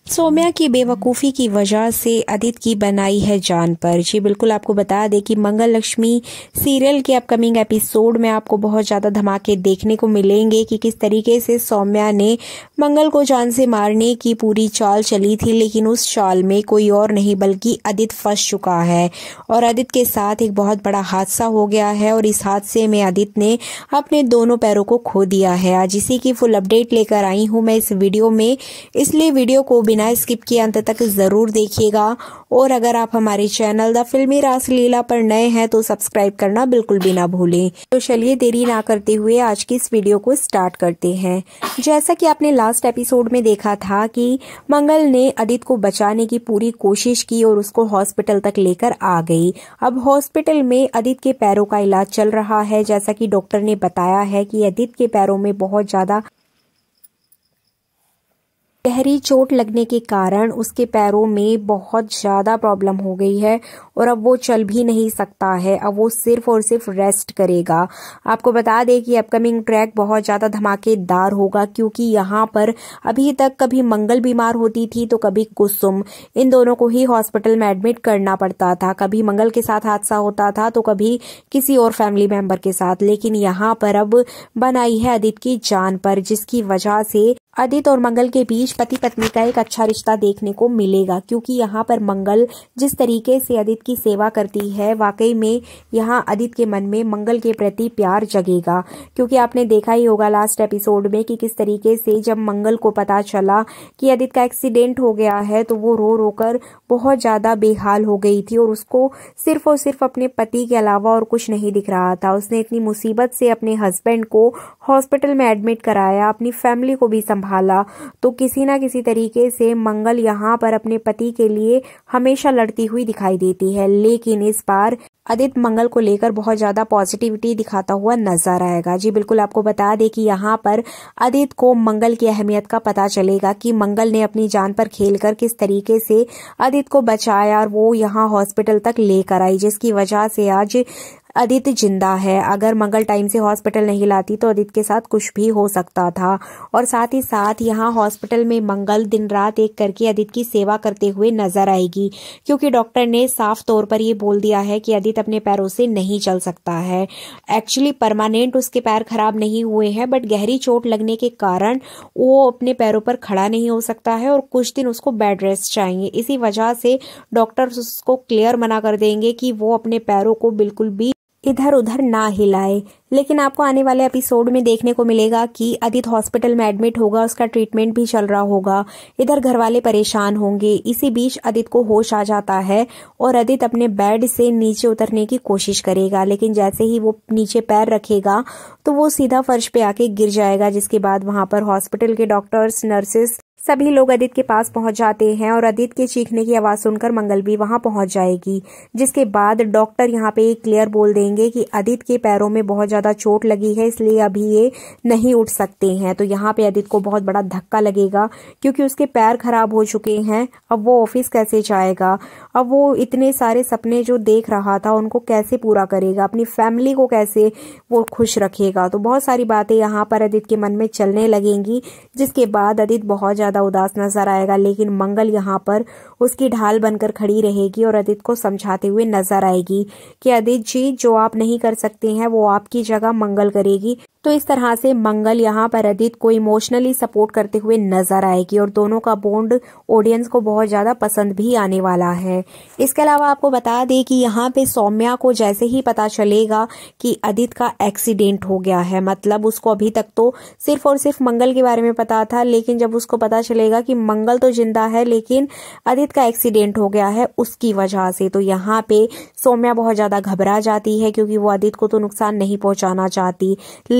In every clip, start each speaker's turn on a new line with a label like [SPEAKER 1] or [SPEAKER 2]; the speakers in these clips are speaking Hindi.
[SPEAKER 1] सौम्या की बेवकूफ़ी की वजह से अदित की बनाई है जान पर। जी बिल्कुल, आपको बता दें कि मंगल लक्ष्मी सीरियल के अपकमिंग एपिसोड में आपको बहुत ज़्यादा धमाके देखने को मिलेंगे कि किस तरीके से सौम्या ने मंगल को जान से मारने की पूरी चाल चली थी, लेकिन उस चाल में कोई और नहीं बल्कि अदित फंस चुका है और अदित के साथ एक बहुत बड़ा हादसा हो गया है और इस हादसे में अदित ने अपने दोनों पैरों को खो दिया है। आज इसी की फुल अपडेट लेकर आई हूँ मैं इस वीडियो में, इसलिए वीडियो को बिना स्किप किए अंत तक जरूर देखिएगा। और अगर आप हमारे चैनल द फिल्मी रासलीला पर नए हैं तो सब्सक्राइब करना बिल्कुल भी ना भूलें। तो चलिए देरी ना करते हुए आज की इस वीडियो को स्टार्ट करते हैं। जैसा कि आपने लास्ट एपिसोड में देखा था कि मंगल ने अदित को बचाने की पूरी कोशिश की और उसको हॉस्पिटल तक लेकर आ गई। अब हॉस्पिटल में अदित के पैरों का इलाज चल रहा है। जैसा कि डॉक्टर ने बताया है कि अदित के पैरों में बहुत ज्यादा गहरी चोट लगने के कारण उसके पैरों में बहुत ज़्यादा प्रॉब्लम हो गई है और अब वो चल भी नहीं सकता है। अब वो सिर्फ और सिर्फ रेस्ट करेगा। आपको बता दें कि अपकमिंग ट्रैक बहुत ज़्यादा धमाकेदार होगा, क्योंकि यहाँ पर अभी तक कभी मंगल बीमार होती थी तो कभी कुसुम, इन दोनों को ही हॉस्पिटल में एडमिट करना पड़ता था। कभी मंगल के साथ हादसा होता था तो कभी किसी और फैमिली मेंबर के साथ, लेकिन यहाँ पर अब बनाई है अदित की जान पर, जिसकी वजह से अदित और मंगल के बीच पति पत्नी का एक अच्छा रिश्ता देखने को मिलेगा। क्योंकि यहाँ पर मंगल जिस तरीके से अदित की सेवा करती है, वाकई में यहाँ अदित के मन में मंगल के प्रति प्यार जगेगा। क्योंकि आपने देखा ही होगा लास्ट एपिसोड में कि किस तरीके से जब मंगल को पता चला कि अदित का एक्सीडेंट हो गया है तो वो रो रो कर बहुत ज्यादा बेहाल हो गई थी और उसको सिर्फ और सिर्फ अपने पति के अलावा और कुछ नहीं दिख रहा था। उसने इतनी मुसीबत से अपने हस्बैंड को हॉस्पिटल में एडमिट कराया, अपनी फैमिली को भी संभाला। तो किसी ना किसी तरीके से मंगल यहाँ पर अपने पति के लिए हमेशा लड़ती हुई दिखाई देती है, लेकिन इस बार अदित मंगल को लेकर बहुत ज्यादा पॉजिटिविटी दिखाता हुआ नजर आएगा। जी बिल्कुल, आपको बता दें कि यहाँ पर अदित को मंगल की अहमियत का पता चलेगा कि मंगल ने अपनी जान पर खेलकर किस तरीके से अदित को बचाया और वो यहाँ हॉस्पिटल तक लेकर आई, जिसकी वजह से आज अदित जिंदा है। अगर मंगल टाइम से हॉस्पिटल नहीं लाती तो अदित के साथ कुछ भी हो सकता था। और साथ ही साथ यहाँ हॉस्पिटल में मंगल दिन रात एक करके अदित की सेवा करते हुए नजर आएगी, क्योंकि डॉक्टर ने साफ तौर पर ये बोल दिया है कि अदित अपने पैरों से नहीं चल सकता है। एक्चुअली परमानेंट उसके पैर खराब नहीं हुए हैं, बट गहरी चोट लगने के कारण वो अपने पैरों पर खड़ा नहीं हो सकता है और कुछ दिन उसको बेड रेस्ट चाहिए। इसी वजह से डॉक्टर उसको क्लियर मना कर देंगे कि वो अपने पैरों को बिल्कुल भी इधर उधर ना हिलाए। लेकिन आपको आने वाले एपिसोड में देखने को मिलेगा कि अदित हॉस्पिटल में एडमिट होगा, उसका ट्रीटमेंट भी चल रहा होगा, इधर घर वाले परेशान होंगे। इसी बीच अदित को होश आ जाता है और अदित अपने बेड से नीचे उतरने की कोशिश करेगा, लेकिन जैसे ही वो नीचे पैर रखेगा तो वो सीधा फर्श पे आके गिर जाएगा। जिसके बाद वहां पर हॉस्पिटल के डॉक्टर्स, नर्सेस सभी लोग अदित के पास पहुंच जाते हैं और अदित के चीखने की आवाज सुनकर मंगल भी वहां पहुंच जाएगी। जिसके बाद डॉक्टर यहाँ पे क्लियर बोल देंगे कि अदित के पैरों में बहुत ज्यादा चोट लगी है, इसलिए अभी ये नहीं उठ सकते हैं। तो यहाँ पे अदित को बहुत बड़ा धक्का लगेगा, क्योंकि उसके पैर खराब हो चुके हैं। अब वो ऑफिस कैसे जाएगा, अब वो इतने सारे सपने जो देख रहा था उनको कैसे पूरा करेगा, अपनी फैमिली को कैसे वो खुश रखेगा। तो बहुत सारी बातें यहाँ पर अदित के मन में चलने लगेंगी, जिसके बाद अदित बहुत ज्यादा उदास नजर आएगा। लेकिन मंगल यहाँ पर उसकी ढाल बनकर खड़ी रहेगी और अदित को समझाते हुए नजर आएगी कि अदित जी, जो आप नहीं कर सकते हैं वो आपकी जगह मंगल करेगी। तो इस तरह से मंगल यहाँ पर अदित को इमोशनली सपोर्ट करते हुए नजर आएगी और दोनों का बॉन्ड ऑडियंस को बहुत ज्यादा पसंद भी आने वाला है। इसके अलावा आपको बता दें कि यहाँ पे सौम्या को जैसे ही पता चलेगा कि अदित का एक्सीडेंट हो गया है, मतलब उसको अभी तक तो सिर्फ और सिर्फ मंगल के बारे में पता था, लेकिन जब उसको पता चलेगा कि मंगल तो जिंदा है लेकिन अदित का एक्सीडेंट हो गया है उसकी वजह से, तो यहाँ पे सौम्या बहुत ज्यादा घबरा जाती है, क्योंकि वो अदित को तो नुकसान नहीं पहुंचाना चाहती।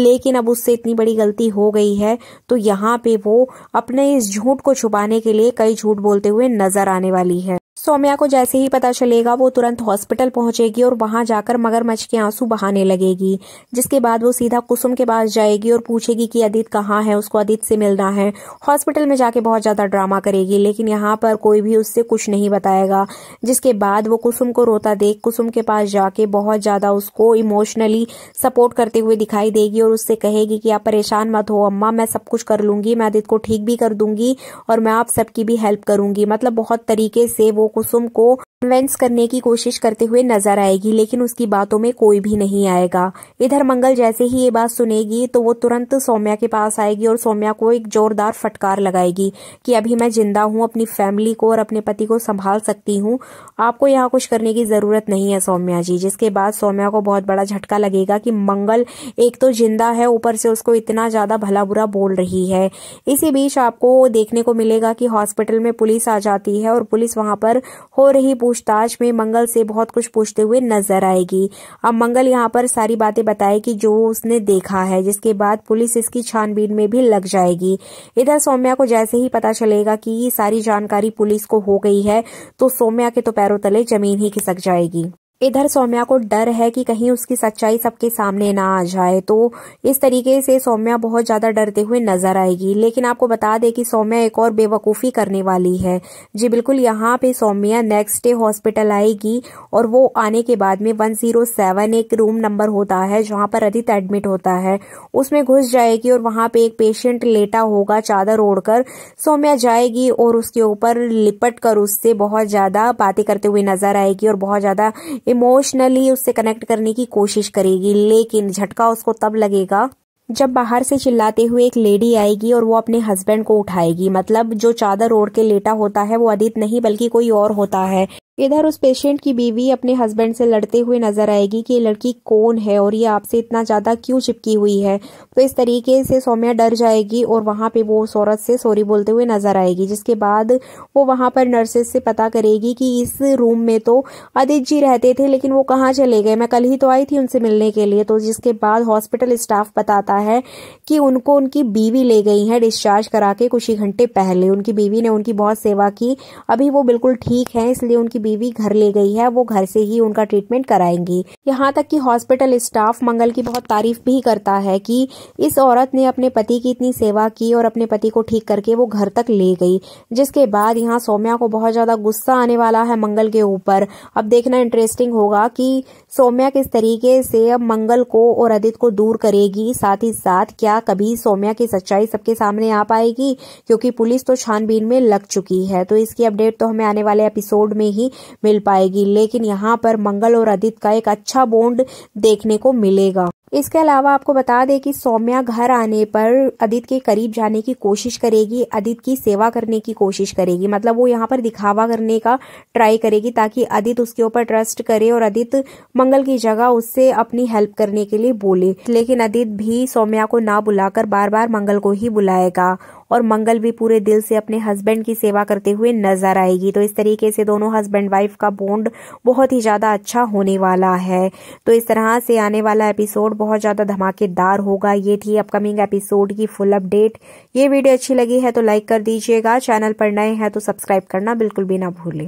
[SPEAKER 1] लेकिन अब उससे इतनी बड़ी गलती हो गई है तो यहाँ पे वो अपने इस झूठ को छुपाने के लिए कई झूठ बोलते हुए नजर आने वाली है। सौम्या को जैसे ही पता चलेगा वो तुरंत हॉस्पिटल पहुंचेगी और वहां जाकर मगरमच्छ के आंसू बहाने लगेगी। जिसके बाद वो सीधा कुसुम के पास जाएगी और पूछेगी कि अदित कहाँ है, उसको अदित से मिलना है। हॉस्पिटल में जाके बहुत ज्यादा ड्रामा करेगी, लेकिन यहाँ पर कोई भी उससे कुछ नहीं बताएगा। जिसके बाद वो कुसुम को रोता देख कुसुम के पास जाके बहुत ज्यादा उसको इमोशनली सपोर्ट करते हुए दिखाई देगी और उससे कहेगी कि आप परेशान मत हो अम्मा, मैं सब कुछ कर लूंगी, मैं अदित को ठीक भी कर दूंगी और मैं आप सबकी भी हेल्प करूंगी। मतलब बहुत तरीके से वो कुसुम को कन्विंस करने की कोशिश करते हुए नजर आएगी, लेकिन उसकी बातों में कोई भी नहीं आएगा। इधर मंगल जैसे ही ये बात सुनेगी तो वो तुरंत सौम्या के पास आएगी और सौम्या को एक जोरदार फटकार लगाएगी कि अभी मैं जिंदा हूँ, अपनी फैमिली को और अपने पति को संभाल सकती हूँ, आपको यहाँ कुछ करने की जरूरत नहीं है सौम्या जी। जिसके बाद सौम्या को बहुत बड़ा झटका लगेगा कि मंगल एक तो जिंदा है, ऊपर से उसको इतना ज्यादा भला बुरा बोल रही है। इसी बीच आपको देखने को मिलेगा कि हॉस्पिटल में पुलिस आ जाती है और पुलिस वहां पर हो रही पूछताछ में मंगल से बहुत कुछ पूछते हुए नजर आएगी। अब मंगल यहाँ पर सारी बातें बताएगी जो उसने देखा है। जिसके बाद पुलिस इसकी छानबीन में भी लग जाएगी। इधर सौम्या को जैसे ही पता चलेगा कि ये सारी जानकारी पुलिस को हो गई है तो सौम्या के तो पैरों तले जमीन ही खिसक जाएगी। इधर सौम्या को डर है कि कहीं उसकी सच्चाई सबके सामने ना आ जाए, तो इस तरीके से सौम्या बहुत ज्यादा डरते हुए नजर आएगी। लेकिन आपको बता दे कि सौम्या एक और बेवकूफी करने वाली है। जी बिल्कुल, यहाँ पे सौम्या नेक्स्ट डे हॉस्पिटल आएगी और वो आने के बाद में 107 एक रूम नंबर होता है जहाँ पर अदित एडमिट होता है, उसमें घुस जाएगी और वहां पे एक पेशेंट लेटा होगा चादर ओढ़कर। सौम्या जाएगी और उसके ऊपर लिपट कर उससे बहुत ज्यादा बातें करते हुए नजर आएगी और बहुत ज्यादा इमोशनली उससे कनेक्ट करने की कोशिश करेगी। लेकिन झटका उसको तब लगेगा जब बाहर से चिल्लाते हुए एक लेडी आएगी और वो अपने हस्बैंड को उठाएगी। मतलब जो चादर ओढ़ के लेटा होता है वो अदित नहीं बल्कि कोई और होता है। इधर उस पेशेंट की बीवी अपने हस्बैंड से लड़ते हुए नजर आएगी कि ये लड़की कौन है और ये आपसे इतना ज्यादा क्यों चिपकी हुई है। तो इस तरीके से सौम्या डर जाएगी और वहां पे वो उस औरत से सॉरी बोलते हुए नजर आएगी। जिसके बाद वो वहां पर नर्सेस से पता करेगी कि इस रूम में तो अदित जी रहते थे, लेकिन वो कहाँ चले गए, मैं कल ही तो आई थी उनसे मिलने के लिए। तो जिसके बाद हॉस्पिटल स्टाफ बताता है कि उनको उनकी बीवी ले गई है डिस्चार्ज करा के कुछ ही घंटे पहले। उनकी बीवी ने उनकी बहुत सेवा की, अभी वो बिल्कुल ठीक है, इसलिए उनकी बीवी घर ले गई है, वो घर से ही उनका ट्रीटमेंट कराएंगी। यहाँ तक कि हॉस्पिटल स्टाफ मंगल की बहुत तारीफ भी करता है कि इस औरत ने अपने पति की इतनी सेवा की और अपने पति को ठीक करके वो घर तक ले गई। जिसके बाद यहाँ सौम्या को बहुत ज्यादा गुस्सा आने वाला है मंगल के ऊपर। अब देखना इंटरेस्टिंग होगा कि सौम्या किस तरीके से अब मंगल को और अदित को दूर करेगी। साथ ही साथ क्या कभी सौम्या की सच्चाई सबके सामने आ पाएगी, क्योंकि पुलिस तो छानबीन में लग चुकी है। तो इसकी अपडेट तो हमें आने वाले एपिसोड में ही मिल पाएगी। लेकिन यहाँ पर मंगल और अदित का एक अच्छा बॉन्ड देखने को मिलेगा। इसके अलावा आपको बता दें कि सौम्या घर आने पर अदित के करीब जाने की कोशिश करेगी, अदित की सेवा करने की कोशिश करेगी। मतलब वो यहाँ पर दिखावा करने का ट्राई करेगी ताकि अदित उसके ऊपर ट्रस्ट करे और अदित मंगल की जगह उससे अपनी हेल्प करने के लिए बोले। लेकिन अदित भी सौम्या को ना बुलाकर बार बार मंगल को ही बुलाएगा और मंगल भी पूरे दिल से अपने हस्बैंड की सेवा करते हुए नजर आएगी। तो इस तरीके से दोनों हस्बैंड वाइफ का बॉन्ड बहुत ही ज्यादा अच्छा होने वाला है। तो इस तरह से आने वाला एपिसोड बहुत ज्यादा धमाकेदार होगा। ये थी अपकमिंग एपिसोड की फुल अपडेट। ये वीडियो अच्छी लगी है तो लाइक कर दीजिएगा, चैनल पर नए हैं तो सब्सक्राइब करना बिल्कुल भी ना भूलें।